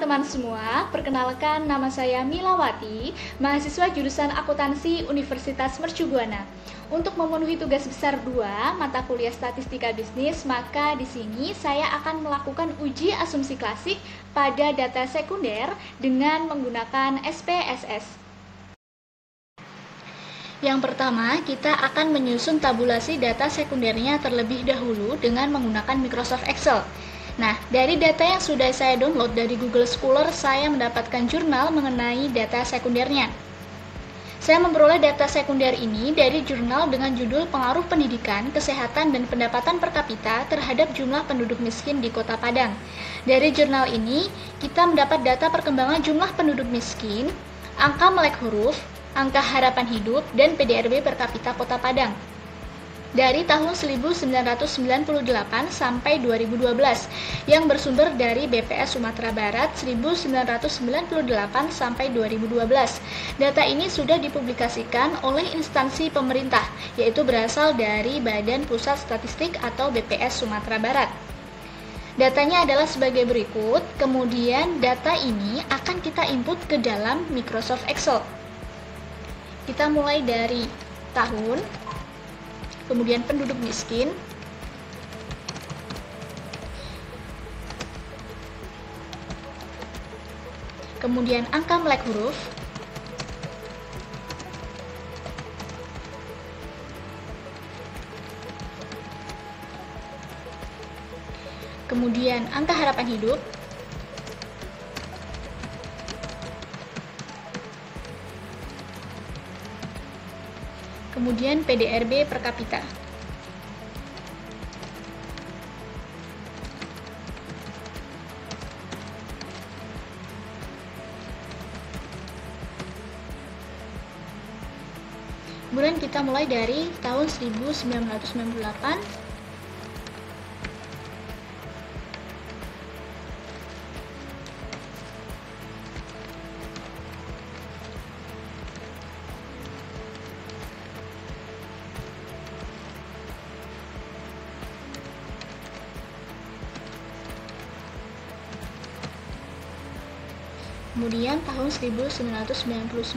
teman-teman semua, perkenalkan nama saya Milawati, mahasiswa jurusan Akuntansi Universitas Mercu Buana. Untuk memenuhi tugas besar 2 mata kuliah Statistika Bisnis, maka di sini saya akan melakukan uji asumsi klasik pada data sekunder dengan menggunakan SPSS. Yang pertama, kita akan menyusun tabulasi data sekundernya terlebih dahulu dengan menggunakan Microsoft Excel. Nah, dari data yang sudah saya download dari Google Scholar, saya mendapatkan jurnal mengenai data sekundernya. Saya memperoleh data sekunder ini dari jurnal dengan judul Pengaruh Pendidikan, Kesehatan, dan Pendapatan Per Kapita terhadap jumlah penduduk miskin di Kota Padang. Dari jurnal ini, kita mendapat data perkembangan jumlah penduduk miskin, angka melek huruf, angka harapan hidup, dan PDRB per kapita Kota Padang dari tahun 1998 sampai 2012 yang bersumber dari BPS Sumatera Barat 1998 sampai 2012. Data ini sudah dipublikasikan oleh instansi pemerintah, yaitu berasal dari Badan Pusat Statistik atau BPS Sumatera Barat. Datanya adalah sebagai berikut, kemudian data ini akan kita input ke dalam Microsoft Excel. Kita mulai dari tahun, kemudian penduduk miskin, kemudian angka melek huruf, kemudian angka harapan hidup, kemudian PDRB per kapita. Kemudian kita mulai dari tahun 1998 kemudian tahun 1999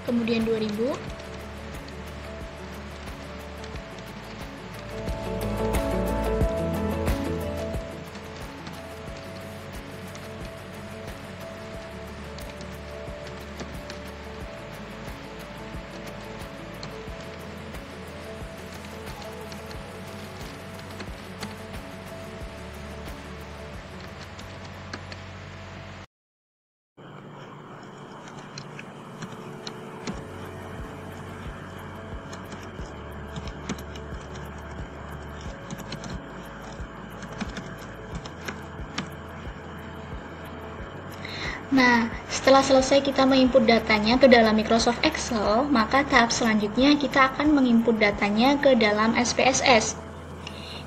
kemudian 2000, Nah, setelah selesai kita menginput datanya ke dalam Microsoft Excel, maka tahap selanjutnya kita akan menginput datanya ke dalam SPSS.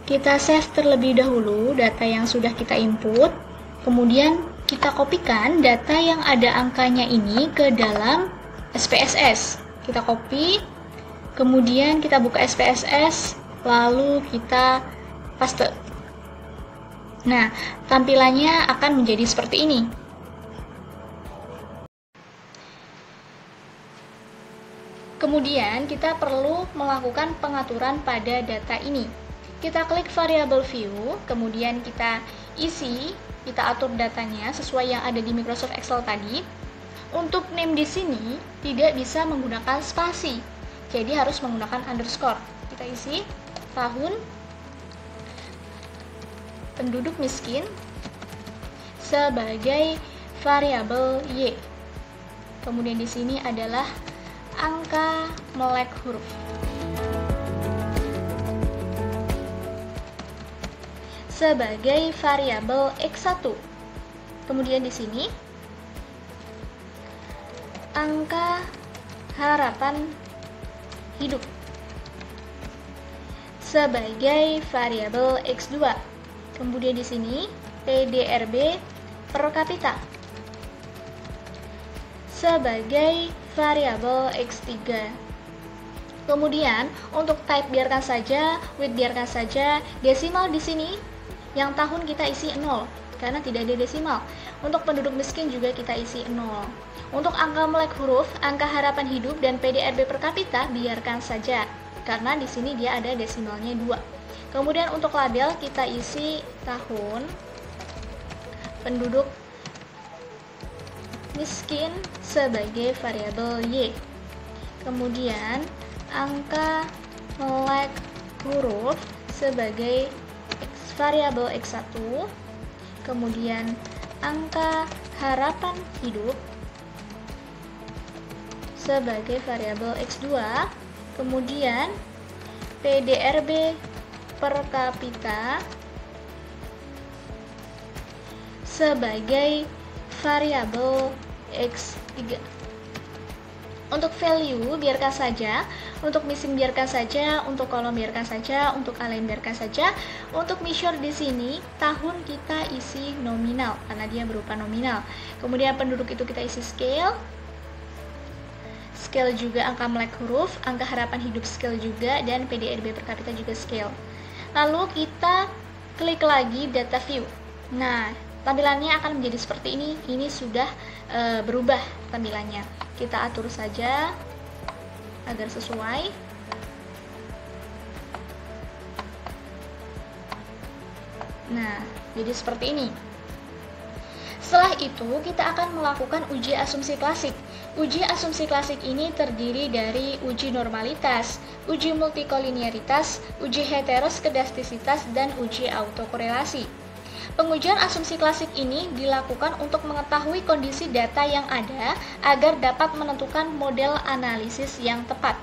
Kita save terlebih dahulu data yang sudah kita input, kemudian kita kopikan data yang ada angkanya ini ke dalam SPSS. Kita copy, kemudian kita buka SPSS, lalu kita paste. Nah, tampilannya akan menjadi seperti ini. Kemudian kita perlu melakukan pengaturan pada data ini. Kita klik variable view, kemudian kita isi, kita atur datanya sesuai yang ada di Microsoft Excel tadi. Untuk name di sini tidak bisa menggunakan spasi, jadi harus menggunakan underscore. Kita isi tahun, penduduk miskin sebagai variabel Y. Kemudian di sini adalah angka melek huruf. Sebagai variabel X1. Kemudian di sini angka harapan hidup sebagai variabel X2. Kemudian di sini PDRB per kapita sebagai variabel X3. Kemudian untuk type biarkan saja, width biarkan saja, desimal di sini yang tahun kita isi 0 karena tidak ada desimal. Untuk penduduk miskin juga kita isi 0. Untuk angka melek huruf, angka harapan hidup dan PDRB per kapita biarkan saja karena di sini dia ada desimalnya 2. Kemudian untuk label kita isi tahun, penduduk miskin sebagai variabel Y. Kemudian angka melek huruf sebagai variabel X1. Kemudian angka harapan hidup sebagai variabel X2, kemudian PDRB per kapita sebagai variabel X3. Untuk value biarkan saja, untuk missing biarkan saja, untuk kolom biarkan saja, untuk align biarkan saja. Untuk measure di sini tahun kita isi nominal karena dia berupa nominal. Kemudian penduduk itu kita isi scale. Scale juga angka melek huruf, angka harapan hidup scale juga, dan PDRB per kapita juga scale. Lalu kita klik lagi data view. Nah, tampilannya akan menjadi seperti ini. Ini sudah berubah tampilannya. Kita atur saja agar sesuai. Nah, jadi seperti ini. Setelah itu, kita akan melakukan uji asumsi klasik. Uji asumsi klasik ini terdiri dari uji normalitas, uji multikolinearitas, uji heteroskedastisitas, dan uji autokorelasi. Pengujian asumsi klasik ini dilakukan untuk mengetahui kondisi data yang ada agar dapat menentukan model analisis yang tepat.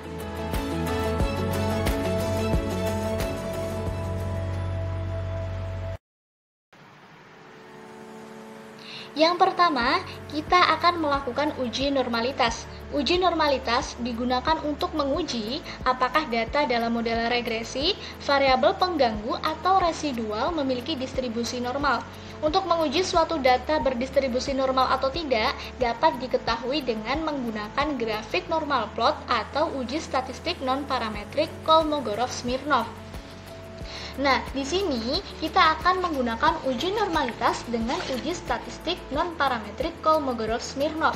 Yang pertama, kita akan melakukan uji normalitas. Uji normalitas digunakan untuk menguji apakah data dalam model regresi, variabel pengganggu, atau residual memiliki distribusi normal. Untuk menguji suatu data berdistribusi normal atau tidak, dapat diketahui dengan menggunakan grafik normal plot atau uji statistik non-parametrik Kolmogorov-Smirnov. Nah, di sini kita akan menggunakan uji normalitas dengan uji statistik non-parametrik Kolmogorov-Smirnov.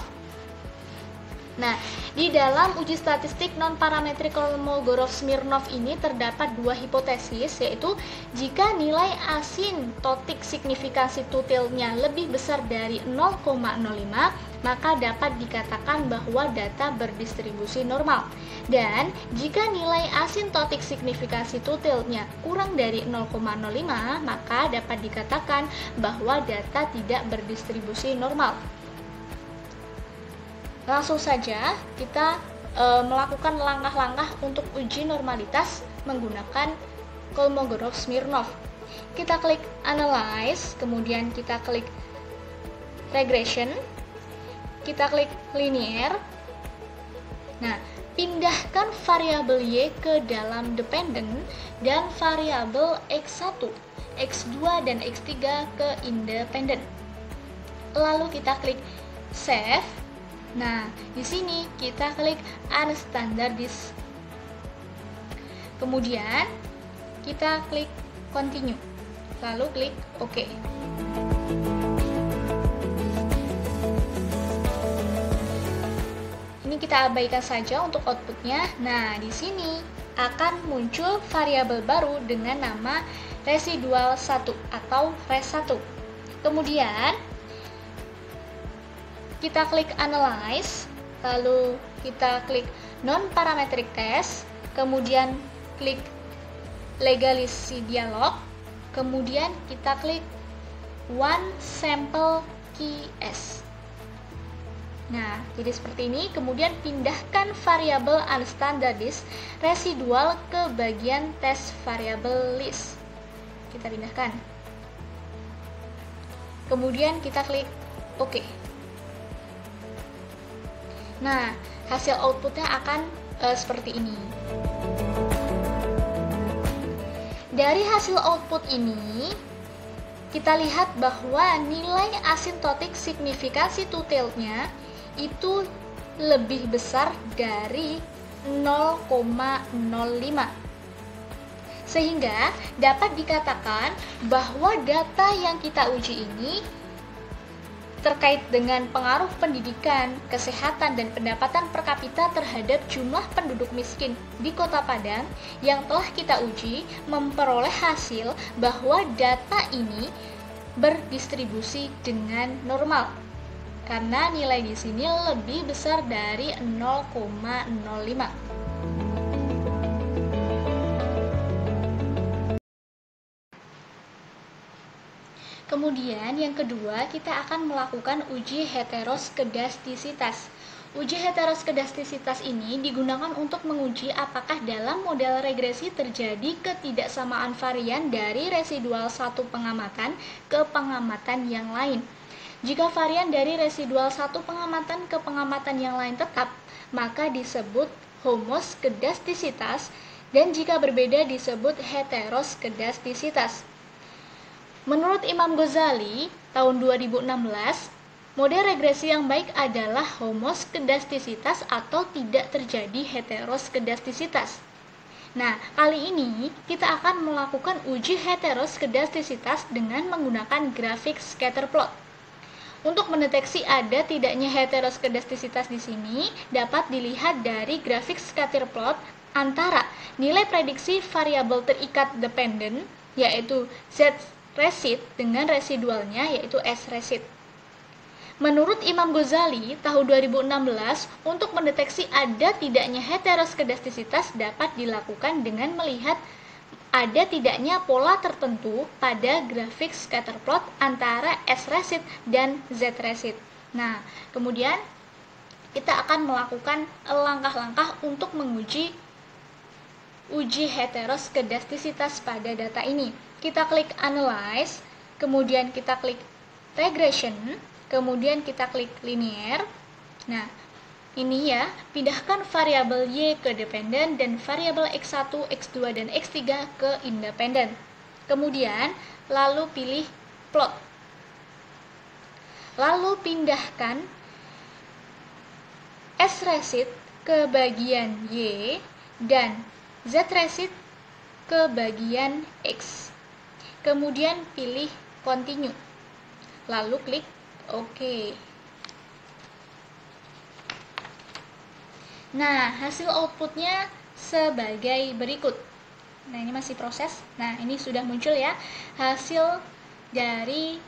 Nah, di dalam uji statistik non-parametrik Kolmogorov-Smirnov ini terdapat dua hipotesis, yaitu jika nilai asintotik signifikansi tutilnya lebih besar dari 0,05, maka dapat dikatakan bahwa data berdistribusi normal. Dan jika nilai asintotik signifikansi tutilnya kurang dari 0,05, maka dapat dikatakan bahwa data tidak berdistribusi normal. Langsung saja kita melakukan langkah-langkah untuk uji normalitas menggunakan Kolmogorov-Smirnov. Kita klik Analyze, kemudian kita klik Regression, kita klik Linear. Nah, pindahkan variabel Y ke dalam dependent dan variabel X1, X2, dan X3 ke independent. Lalu kita klik Save. Nah, di sini kita klik Unstandardized. Kemudian kita klik Continue. Lalu klik OK. Ini kita abaikan saja untuk outputnya. Nah, di sini akan muncul variabel baru dengan nama residual 1 atau res1. Kemudian kita klik Analyze, lalu kita klik Non-Parametric Test, kemudian klik Legalisi Dialog, kemudian kita klik One Sample Key S. Nah, jadi seperti ini. Kemudian pindahkan variabel Unstandardized residual ke bagian test variable list. Kita pindahkan. Kemudian kita klik OK. Nah, hasil outputnya akan seperti ini. Dari hasil output ini, kita lihat bahwa nilai asintotik signifikansi two-tailed-nya itu lebih besar dari 0,05. Sehingga dapat dikatakan bahwa data yang kita uji ini terkait dengan pengaruh pendidikan, kesehatan, dan pendapatan per kapita terhadap jumlah penduduk miskin di Kota Padang yang telah kita uji memperoleh hasil bahwa data ini berdistribusi dengan normal karena nilai di sini lebih besar dari 0,05. Kemudian yang kedua, kita akan melakukan uji heteroskedastisitas. Uji heteroskedastisitas ini digunakan untuk menguji apakah dalam model regresi terjadi ketidaksamaan varian dari residual satu pengamatan ke pengamatan yang lain. Jika varian dari residual satu pengamatan ke pengamatan yang lain tetap, maka disebut homoskedastisitas, dan jika berbeda disebut heteroskedastisitas. Menurut Imam Ghazali, tahun 2016, model regresi yang baik adalah homoskedastisitas atau tidak terjadi heteroskedastisitas. Nah, kali ini kita akan melakukan uji heteroskedastisitas dengan menggunakan grafik scatter plot. Untuk mendeteksi ada tidaknya heteroskedastisitas di sini dapat dilihat dari grafik scatter plot antara nilai prediksi variabel terikat dependent, yaitu Z-resid, dengan residualnya, yaitu S-resid. Menurut Imam Ghazali, tahun 2016, untuk mendeteksi ada tidaknya heteroskedastisitas dapat dilakukan dengan melihat ada tidaknya pola tertentu pada grafik scatter plot antara S-resid dan Z-resid. Nah, kemudian kita akan melakukan langkah-langkah untuk menguji uji heteroskedastisitas pada data ini. Kita klik Analyze, kemudian kita klik Regression, kemudian kita klik Linear. Nah, ini ya, pindahkan variabel Y ke dependen dan variabel X1, X2, dan X3 ke independen. Kemudian, lalu pilih Plot. Lalu pindahkan S-resid ke bagian Y dan Z-resid ke bagian X. Kemudian pilih Continue. Lalu klik OK. Nah, hasil outputnya sebagai berikut. Nah, ini masih proses. Nah, ini sudah muncul ya hasil dari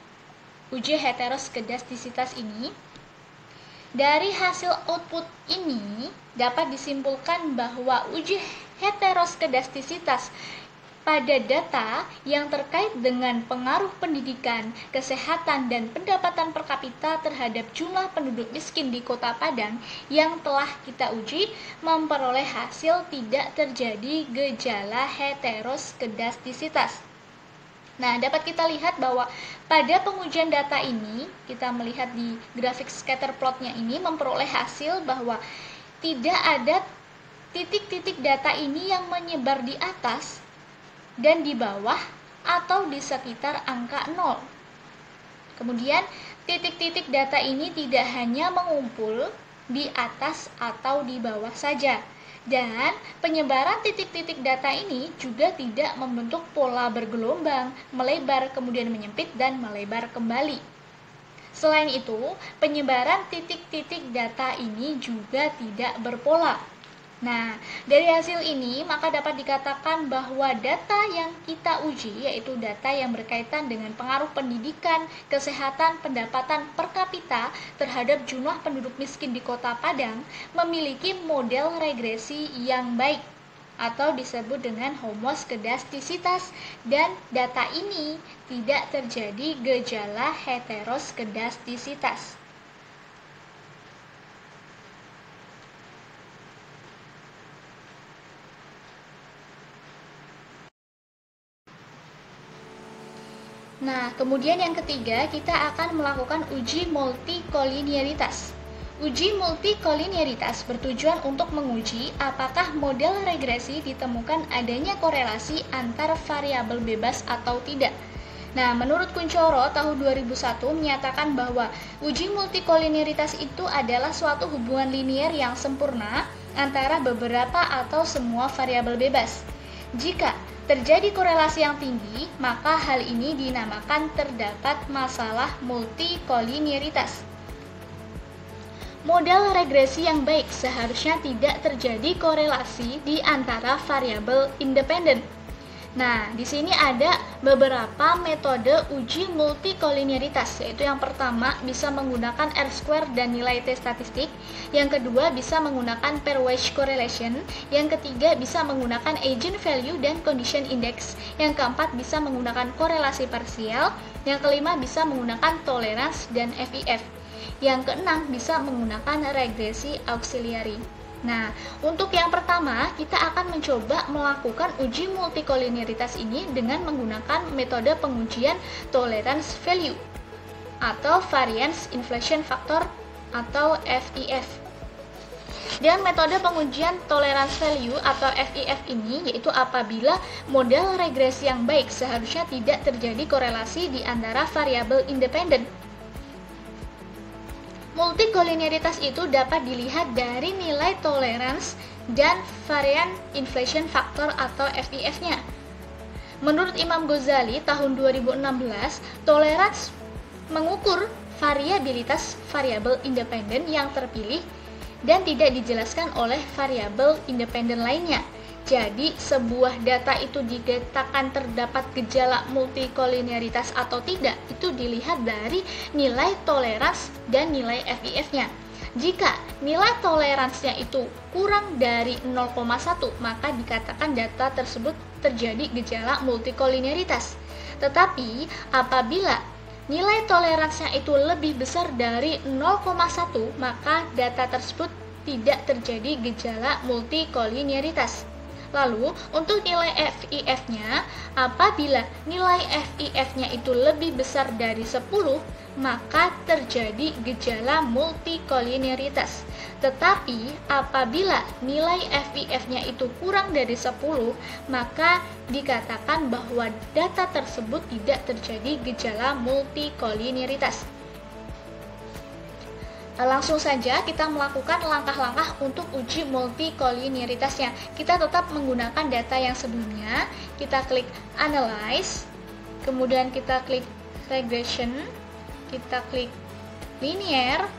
uji heteroskedastisitas ini. Dari hasil output ini dapat disimpulkan bahwa uji heteroskedastisitas pada data yang terkait dengan pengaruh pendidikan, kesehatan, dan pendapatan per kapita terhadap jumlah penduduk miskin di Kota Padang yang telah kita uji memperoleh hasil tidak terjadi gejala heteroskedastisitas. Nah, dapat kita lihat bahwa pada pengujian data ini, kita melihat di grafik scatter plotnya ini memperoleh hasil bahwa tidak ada titik-titik data ini yang menyebar di atas dan di bawah atau di sekitar angka 0. Kemudian, titik-titik data ini tidak hanya mengumpul di atas atau di bawah saja. Dan penyebaran titik-titik data ini juga tidak membentuk pola bergelombang, melebar, kemudian menyempit, dan melebar kembali. Selain itu, penyebaran titik-titik data ini juga tidak berpola. Nah, dari hasil ini maka dapat dikatakan bahwa data yang kita uji, yaitu data yang berkaitan dengan pengaruh pendidikan, kesehatan, pendapatan per kapita terhadap jumlah penduduk miskin di Kota Padang, memiliki model regresi yang baik atau disebut dengan homoskedastisitas, dan data ini tidak terjadi gejala heteroskedastisitas. Nah, kemudian yang ketiga, kita akan melakukan uji multikolinearitas. Uji multikolinearitas bertujuan untuk menguji apakah model regresi ditemukan adanya korelasi antar variabel bebas atau tidak. Nah, menurut Kuncoro tahun 2001 menyatakan bahwa uji multikolinearitas itu adalah suatu hubungan linier yang sempurna antara beberapa atau semua variabel bebas. Jika terjadi korelasi yang tinggi, maka hal ini dinamakan terdapat masalah multikolinearitas. Model regresi yang baik seharusnya tidak terjadi korelasi di antara variabel independen. Nah, di sini ada beberapa metode uji multikolinearitas, yaitu yang pertama bisa menggunakan R-square dan nilai T statistik, yang kedua bisa menggunakan pairwise correlation, yang ketiga bisa menggunakan eigenvalue dan condition index, yang keempat bisa menggunakan korelasi parsial, yang kelima bisa menggunakan tolerance dan FIF. Yang keenam bisa menggunakan regresi auxiliary. Nah, untuk yang pertama, kita akan mencoba melakukan uji multikolinearitas ini dengan menggunakan metode pengujian tolerance value atau variance inflation factor atau FIF. Dan metode pengujian tolerance value atau FIF ini yaitu apabila model regresi yang baik seharusnya tidak terjadi korelasi di antara variabel independen. Multikolinearitas itu dapat dilihat dari nilai tolerance dan variance inflation factor atau FIF-nya. Menurut Imam Ghazali tahun 2016, tolerance mengukur variabilitas variabel independen yang terpilih dan tidak dijelaskan oleh variabel independen lainnya. Jadi, sebuah data itu dikatakan terdapat gejala multikolinearitas atau tidak, itu dilihat dari nilai tolerans dan nilai FIF-nya. Jika nilai toleransinya itu kurang dari 0,1, maka dikatakan data tersebut terjadi gejala multikolinearitas. Tetapi, apabila nilai toleransinya itu lebih besar dari 0,1, maka data tersebut tidak terjadi gejala multikolinearitas. Lalu, untuk nilai FIF-nya, apabila nilai FIF-nya itu lebih besar dari 10, maka terjadi gejala multikolinearitas. Tetapi, apabila nilai FIF-nya itu kurang dari 10, maka dikatakan bahwa data tersebut tidak terjadi gejala multikolinearitas. Langsung saja kita melakukan langkah-langkah untuk uji multikolinearitasnya. Kita tetap menggunakan data yang sebelumnya. Kita klik Analyze, kemudian kita klik Regression, kita klik Linear.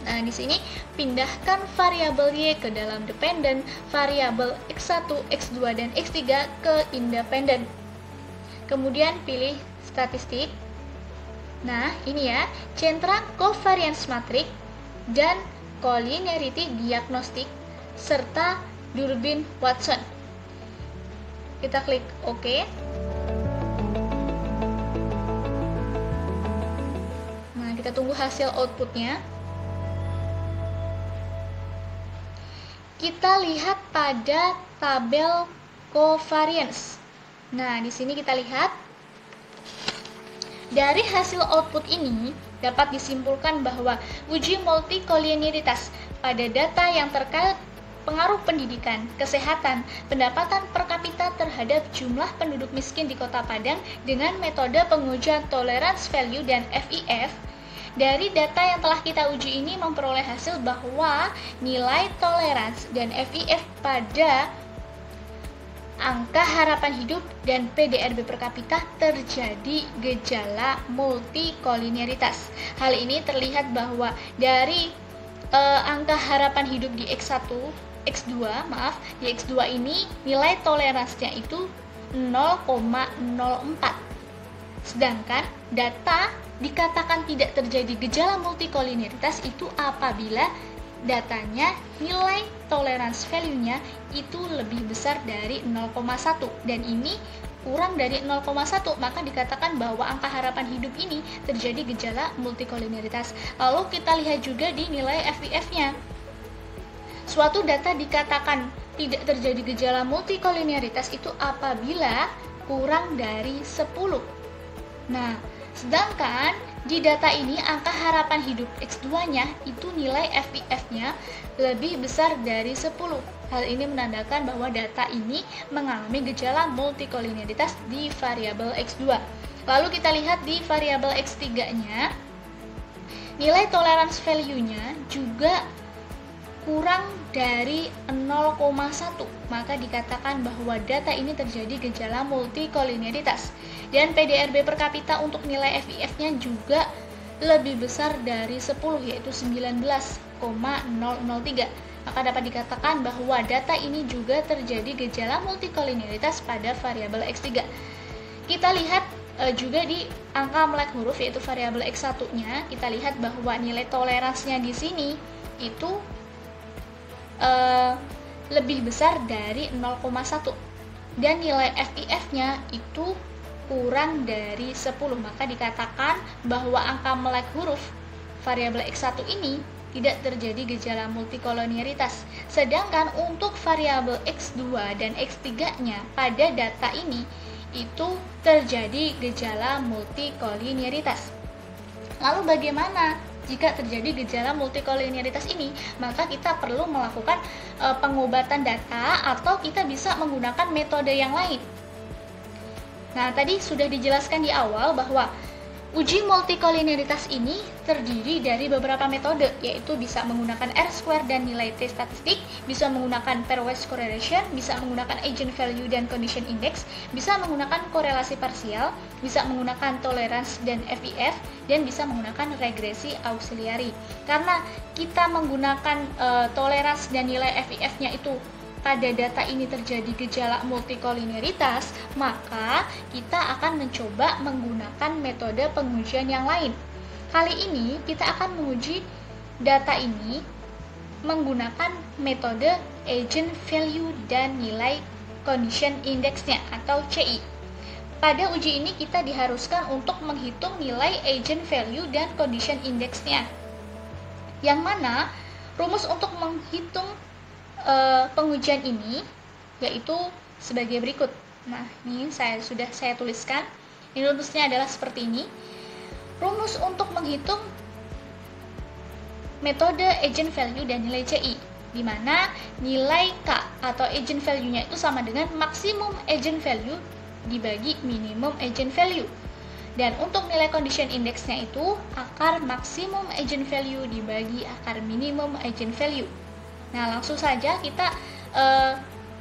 Nah, di sini pindahkan variabel Y ke dalam dependent, variabel X1, X2, dan X3 ke independent. Kemudian pilih statistik. Nah, ini ya, centra covariance matrix dan collinearity diagnostik serta Durbin-Watson. Kita klik OK. Nah, kita tunggu hasil outputnya. Kita lihat pada tabel covariance. Nah, di sini kita lihat dari hasil output ini dapat disimpulkan bahwa uji multikolinearitas pada data yang terkait pengaruh pendidikan, kesehatan, pendapatan per kapita terhadap jumlah penduduk miskin di Kota Padang dengan metode pengujian tolerance value dan FIF. Dari data yang telah kita uji ini memperoleh hasil bahwa nilai tolerance dan FIF pada angka harapan hidup dan PDRB per kapita terjadi gejala multikolinearitas. Hal ini terlihat bahwa dari angka harapan hidup di X1, X2, di X2 ini nilai toleransinya itu 0,04. Sedangkan data dikatakan tidak terjadi gejala multikolinearitas itu apabila datanya nilai tolerance value-nya itu lebih besar dari 0,1 dan ini kurang dari 0,1, maka dikatakan bahwa angka harapan hidup ini terjadi gejala multikolinearitas. Lalu kita lihat juga di nilai FIF-nya. Suatu data dikatakan tidak terjadi gejala multikolinearitas itu apabila kurang dari 10. Nah, sedangkan Di data ini, angka harapan hidup X2-nya itu nilai FPF-nya lebih besar dari 10. Hal ini menandakan bahwa data ini mengalami gejala multikolinearitas di variabel X2. Lalu kita lihat di variabel X3-nya, nilai tolerance value-nya juga kurang dari 0,1, maka dikatakan bahwa data ini terjadi gejala multikolinearitas. Dan PDRB per kapita untuk nilai FIF-nya juga lebih besar dari 10, yaitu 19,003. Maka dapat dikatakan bahwa data ini juga terjadi gejala multikolinearitas pada variabel X3. Kita lihat juga di angka melek huruf, yaitu variabel X1-nya, kita lihat bahwa nilai toleransinya di sini itu lebih besar dari 0,1 dan nilai FIF-nya itu kurang dari 10, maka dikatakan bahwa angka melek huruf variabel X1 ini tidak terjadi gejala multikolinearitas. Sedangkan untuk variabel X2 dan X3-nya pada data ini itu terjadi gejala multikolinearitas. Lalu bagaimana jika terjadi gejala multikolinearitas ini? Maka kita perlu melakukan pengobatan data atau kita bisa menggunakan metode yang lain. Nah, tadi sudah dijelaskan di awal bahwa uji multikolinearitas ini terdiri dari beberapa metode, yaitu bisa menggunakan R-square dan nilai T statistik, bisa menggunakan pairwise correlation, bisa menggunakan agent value dan condition index, bisa menggunakan korelasi parsial, bisa menggunakan tolerance dan FIF, dan bisa menggunakan regresi auxiliary. Karena kita menggunakan tolerance dan nilai FIF-nya itu pada data ini terjadi gejala multikolinearitas, maka kita akan mencoba menggunakan metode pengujian yang lain. Kali ini kita akan menguji data ini menggunakan metode agent value dan nilai condition index-nya atau CI. Pada uji ini kita diharuskan untuk menghitung nilai agent value dan condition index-nya. Yang mana rumus untuk menghitung pengujian ini yaitu sebagai berikut. Nah, ini sudah saya tuliskan. Ini rumusnya adalah seperti ini. Rumus untuk menghitung metode agent value dan nilai CI, di mana nilai K atau agent value-nya itu sama dengan maksimum agent value dibagi minimum agent value. Dan untuk nilai condition index-nya itu akar maksimum agent value dibagi akar minimum agent value. Nah, langsung saja kita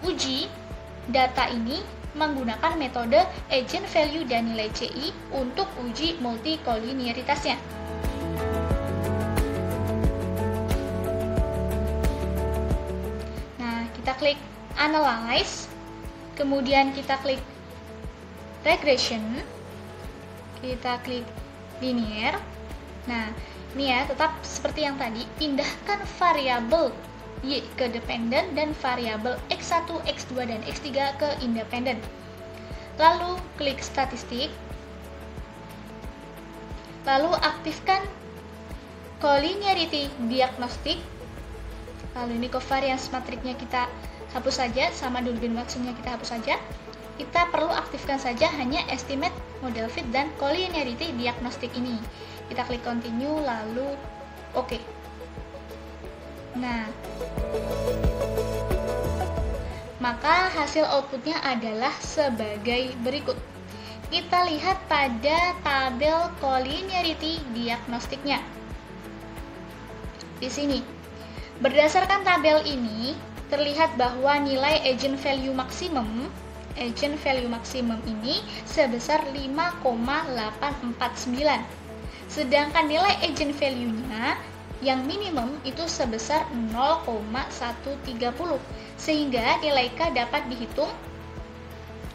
uji data ini menggunakan metode agent value dan nilai CI untuk uji multikolinearitasnya. Nah, kita klik analyze, kemudian kita klik regression, kita klik linear. Nah, ini ya, tetap seperti yang tadi, pindahkan variabel Y ke dependen dan variabel X1, X2, dan X3 ke independen. Lalu klik statistik. Lalu aktifkan collinearity diagnostic. Lalu ini covariance matriknya kita hapus saja, sama Durbin Watsonnya kita hapus saja. Kita perlu aktifkan saja hanya estimate, model fit, dan collinearity diagnostic ini. Kita klik continue, lalu oke. Nah, maka hasil outputnya adalah sebagai berikut. Kita lihat pada tabel collinearity diagnostiknya. Di sini, berdasarkan tabel ini, terlihat bahwa nilai agent value maksimum ini sebesar 5,849. Sedangkan nilai agent value-nya yang minimum itu sebesar 0,130, sehingga nilai K dapat dihitung.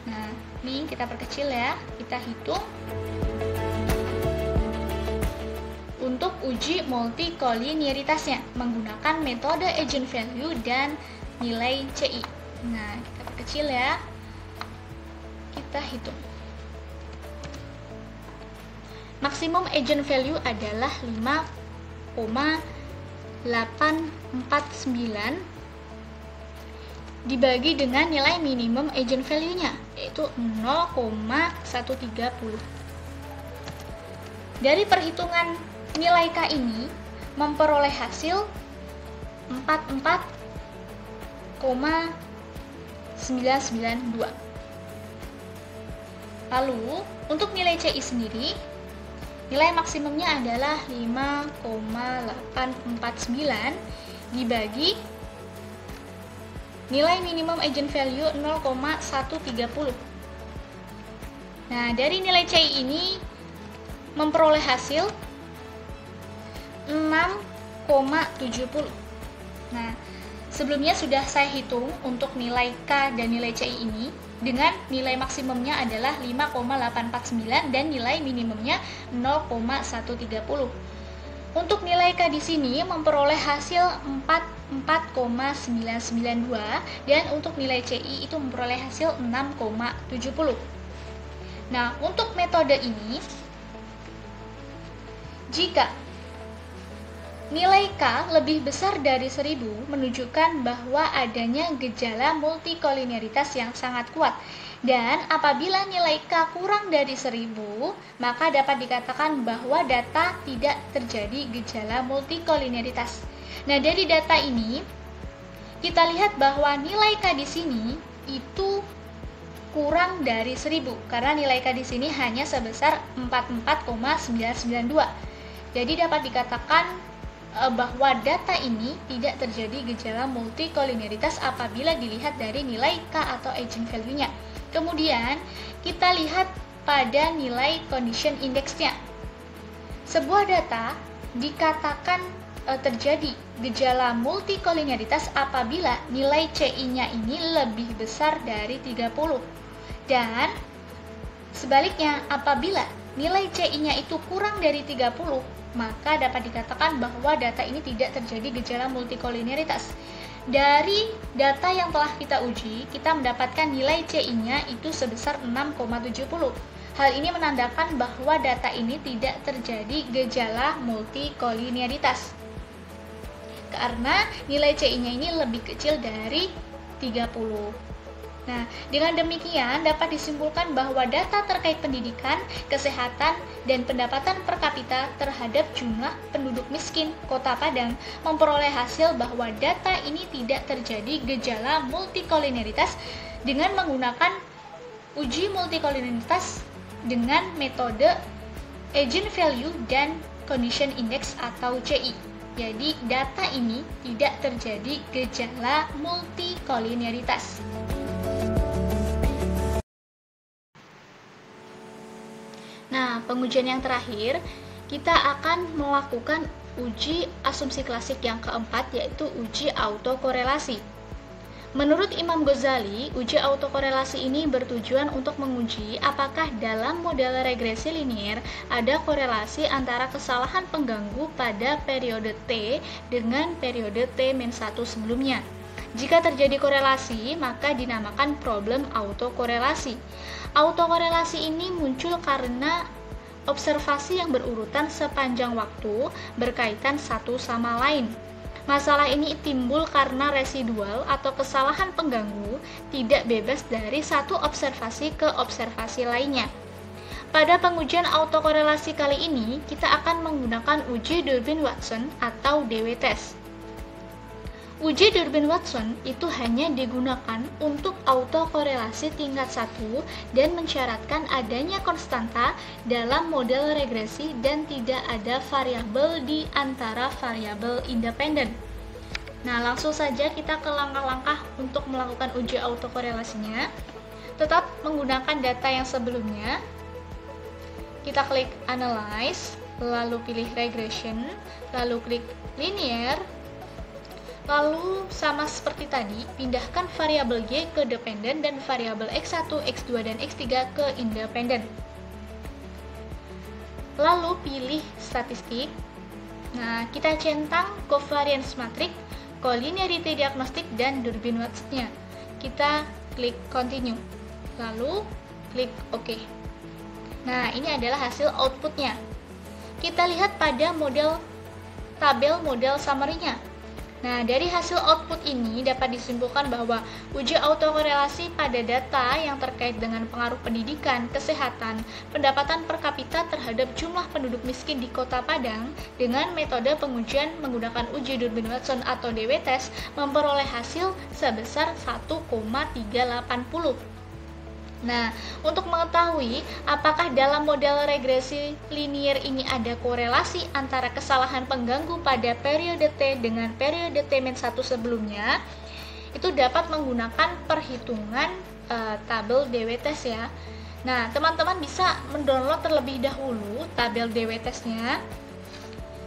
Nah, ini kita perkecil ya, kita hitung untuk uji multikolinearitasnya menggunakan metode agent value dan nilai CI. Nah, kita perkecil ya, kita hitung. Maksimum agent value adalah 5,849 dibagi dengan nilai minimum agent value-nya, yaitu 0,130. Dari perhitungan nilai K ini memperoleh hasil 44,992. Lalu, untuk nilai CI sendiri, nilai maksimumnya adalah 5,849 dibagi nilai minimum agent value 0,130. Nah, dari nilai CI ini memperoleh hasil 6,70. Nah, sebelumnya sudah saya hitung untuk nilai K dan nilai CI ini dengan nilai maksimumnya adalah 5,849 dan nilai minimumnya 0,130. Untuk nilai K di sini memperoleh hasil 4,992 dan untuk nilai CI itu memperoleh hasil 6,70. Nah, untuk metode ini, jika nilai K lebih besar dari 1000 menunjukkan bahwa adanya gejala multikolinearitas yang sangat kuat. Dan apabila nilai K kurang dari 1000, maka dapat dikatakan bahwa data tidak terjadi gejala multikolinearitas. Nah, dari data ini kita lihat bahwa nilai K di sini itu kurang dari 1000 karena nilai K di sini hanya sebesar 44,992. Jadi dapat dikatakan bahwa data ini tidak terjadi gejala multikolinearitas apabila dilihat dari nilai K atau agent value-nya. Kemudian kita lihat pada nilai condition index-nya. Sebuah data dikatakan terjadi gejala multikolinearitas apabila nilai CI-nya ini lebih besar dari 30. Dan sebaliknya, apabila nilai CI-nya itu kurang dari 30, maka dapat dikatakan bahwa data ini tidak terjadi gejala multikolinearitas. Dari data yang telah kita uji, kita mendapatkan nilai CI-nya itu sebesar 6,70. Hal ini menandakan bahwa data ini tidak terjadi gejala multikolinearitas. Karena nilai CI-nya ini lebih kecil dari 30. Nah, dengan demikian dapat disimpulkan bahwa data terkait pendidikan, kesehatan, dan pendapatan per kapita terhadap jumlah penduduk miskin Kota Padang memperoleh hasil bahwa data ini tidak terjadi gejala multikolinearitas dengan menggunakan uji multikolinearitas dengan metode agent value dan condition index atau CI. Jadi, data ini tidak terjadi gejala multikolinearitas. Nah, pengujian yang terakhir, kita akan melakukan uji asumsi klasik yang keempat, yaitu uji autokorelasi. Menurut Imam Ghazali, uji autokorelasi ini bertujuan untuk menguji apakah dalam model regresi linier ada korelasi antara kesalahan pengganggu pada periode T dengan periode T-1 sebelumnya. Jika terjadi korelasi, maka dinamakan problem autokorelasi. Autokorelasi ini muncul karena observasi yang berurutan sepanjang waktu berkaitan satu sama lain. Masalah ini timbul karena residual atau kesalahan pengganggu tidak bebas dari satu observasi ke observasi lainnya. Pada pengujian autokorelasi kali ini, kita akan menggunakan uji Durbin-Watson atau DW-test. Uji Durbin-Watson itu hanya digunakan untuk autokorelasi tingkat 1 dan mensyaratkan adanya konstanta dalam model regresi dan tidak ada variabel di antara variabel independen. Nah, langsung saja kita ke langkah-langkah untuk melakukan uji autokorelasinya. Tetap menggunakan data yang sebelumnya. Kita klik Analyze, lalu pilih Regression, lalu klik Linear. Lalu sama seperti tadi, pindahkan variabel Y ke dependen dan variabel X1, X2, dan X3 ke independen. Lalu pilih statistik. Nah, kita centang covariance matrix, collinearity diagnostic, dan Durbin-Watson-nya. Kita klik Continue. Lalu klik OK. Nah, ini adalah hasil outputnya. Kita lihat pada tabel model summary-nya. Nah, dari hasil output ini dapat disimpulkan bahwa uji autokorelasi pada data yang terkait dengan pengaruh pendidikan, kesehatan, pendapatan per kapita terhadap jumlah penduduk miskin di Kota Padang dengan metode pengujian menggunakan uji Durbin-Watson atau DW-Test memperoleh hasil sebesar 1,380. Nah, untuk mengetahui apakah dalam model regresi linier ini ada korelasi antara kesalahan pengganggu pada periode T dengan periode T-1 sebelumnya, itu dapat menggunakan perhitungan tabel DW-Test ya. Nah, teman-teman bisa mendownload terlebih dahulu tabel DW-Test-nya.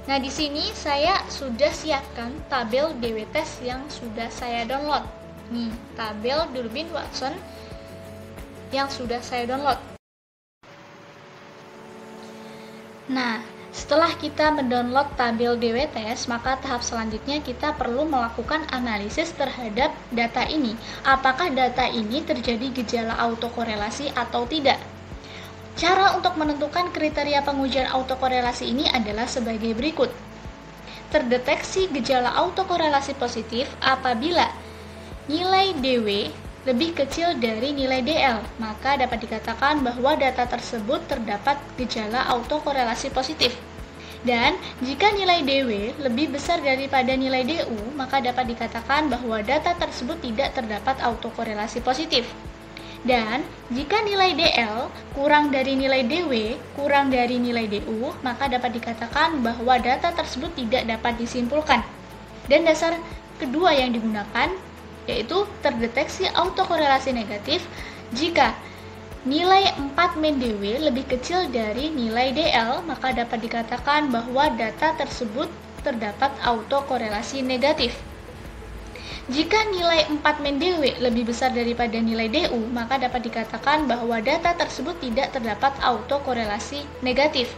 Nah, di sini saya sudah siapkan tabel DW-Test yang sudah saya download. Nih, tabel Durbin-Watson yang sudah saya download. Nah, setelah kita mendownload tabel DW-Test, maka tahap selanjutnya kita perlu melakukan analisis terhadap data ini. Apakah data ini terjadi gejala autokorelasi atau tidak? Cara untuk menentukan kriteria pengujian autokorelasi ini adalah sebagai berikut. Terdeteksi gejala autokorelasi positif apabila nilai DW lebih kecil dari nilai DL, maka dapat dikatakan bahwa data tersebut terdapat gejala autokorelasi positif. Dan jika nilai DW lebih besar daripada nilai DU, maka dapat dikatakan bahwa data tersebut tidak terdapat autokorelasi positif. Dan jika nilai DL kurang dari nilai DW kurang dari nilai DU, maka dapat dikatakan bahwa data tersebut tidak dapat disimpulkan. Dan dasar kedua yang digunakan yaitu terdeteksi autokorelasi negatif jika nilai 4 min DW lebih kecil dari nilai DL, maka dapat dikatakan bahwa data tersebut terdapat autokorelasi negatif. Jika nilai 4 min DW lebih besar daripada nilai DU, maka dapat dikatakan bahwa data tersebut tidak terdapat autokorelasi negatif.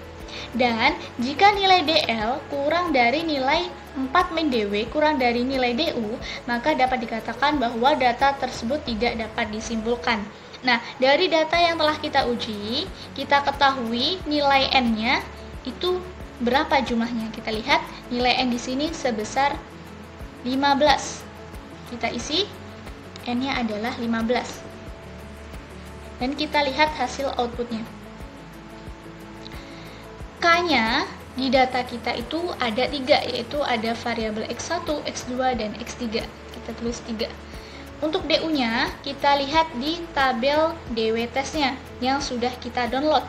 Dan jika nilai DL kurang dari nilai 4 min DW kurang dari nilai DU, maka dapat dikatakan bahwa data tersebut tidak dapat disimpulkan. Nah, dari data yang telah kita uji, kita ketahui nilai N-nya itu berapa jumlahnya. Kita lihat nilai N di sini sebesar 15. Kita isi N-nya adalah 15. Dan kita lihat hasil outputnya. K-nya di data kita itu ada 3, yaitu ada variabel X1, X2, dan X3. Kita tulis 3. Untuk DU-nya, kita lihat di tabel DW-Test-nya yang sudah kita download.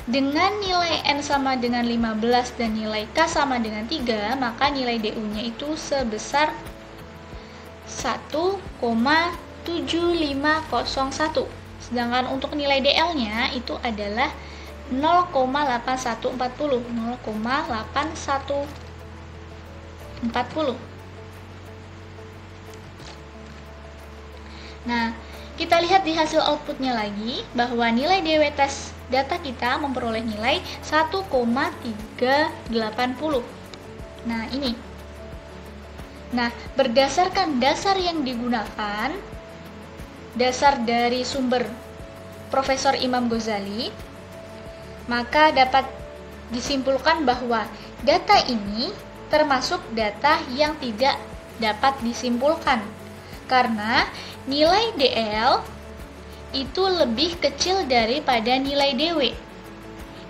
Dengan nilai N sama dengan 15 dan nilai K sama dengan 3, maka nilai DU-nya itu sebesar 1,7501. Sedangkan untuk nilai DL-nya itu adalah 0,8140. Nah, kita lihat di hasil outputnya lagi bahwa nilai DW-Test data kita memperoleh nilai 1,380. Nah, ini. Nah, berdasarkan dasar yang digunakan, dasar dari sumber Profesor Imam Ghazali, maka dapat disimpulkan bahwa data ini termasuk data yang tidak dapat disimpulkan karena nilai DL itu lebih kecil daripada nilai DW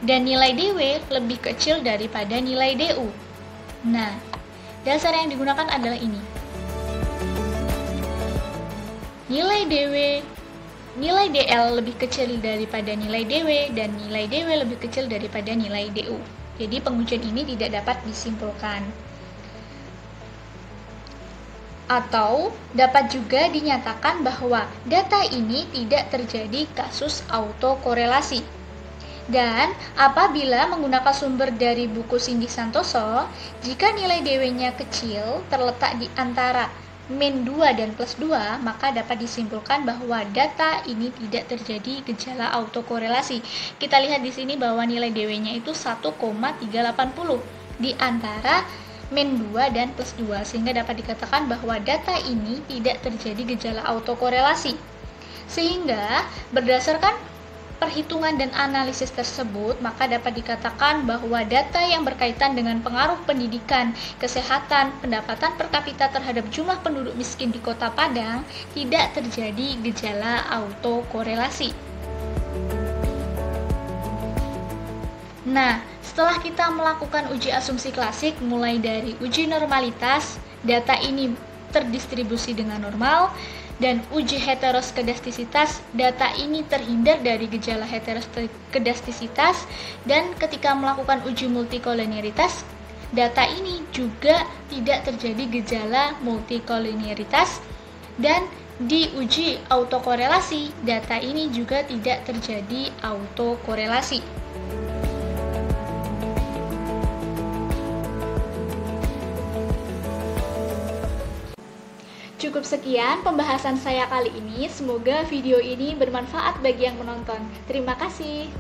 dan nilai DW lebih kecil daripada nilai DU. Nah, dasar yang digunakan adalah ini. Nilai DL lebih kecil daripada nilai DW dan nilai DW lebih kecil daripada nilai DU. Jadi pengujian ini tidak dapat disimpulkan. Atau dapat juga dinyatakan bahwa data ini tidak terjadi kasus autokorelasi. Dan apabila menggunakan sumber dari buku Cindy Santoso, jika nilai DW-nya kecil terletak di antara min 2 dan plus 2, maka dapat disimpulkan bahwa data ini tidak terjadi gejala autokorelasi. Kita lihat di sini bahwa nilai DW-nya itu 1,380 di antara min 2 dan plus 2, sehingga dapat dikatakan bahwa data ini tidak terjadi gejala autokorelasi. Sehingga berdasarkan perhitungan dan analisis tersebut, maka dapat dikatakan bahwa data yang berkaitan dengan pengaruh pendidikan, kesehatan, pendapatan per kapita terhadap jumlah penduduk miskin di Kota Padang tidak terjadi gejala autokorelasi. Nah, setelah kita melakukan uji asumsi klasik mulai dari uji normalitas, data ini terdistribusi dengan normal, dan uji heteroskedastisitas, data ini terhindar dari gejala heteroskedastisitas, dan ketika melakukan uji multikoliniaritas, data ini juga tidak terjadi gejala multikoliniaritas, dan di uji autokorelasi, data ini juga tidak terjadi autokorelasi. Cukup sekian pembahasan saya kali ini. Semoga video ini bermanfaat bagi yang menonton. Terima kasih.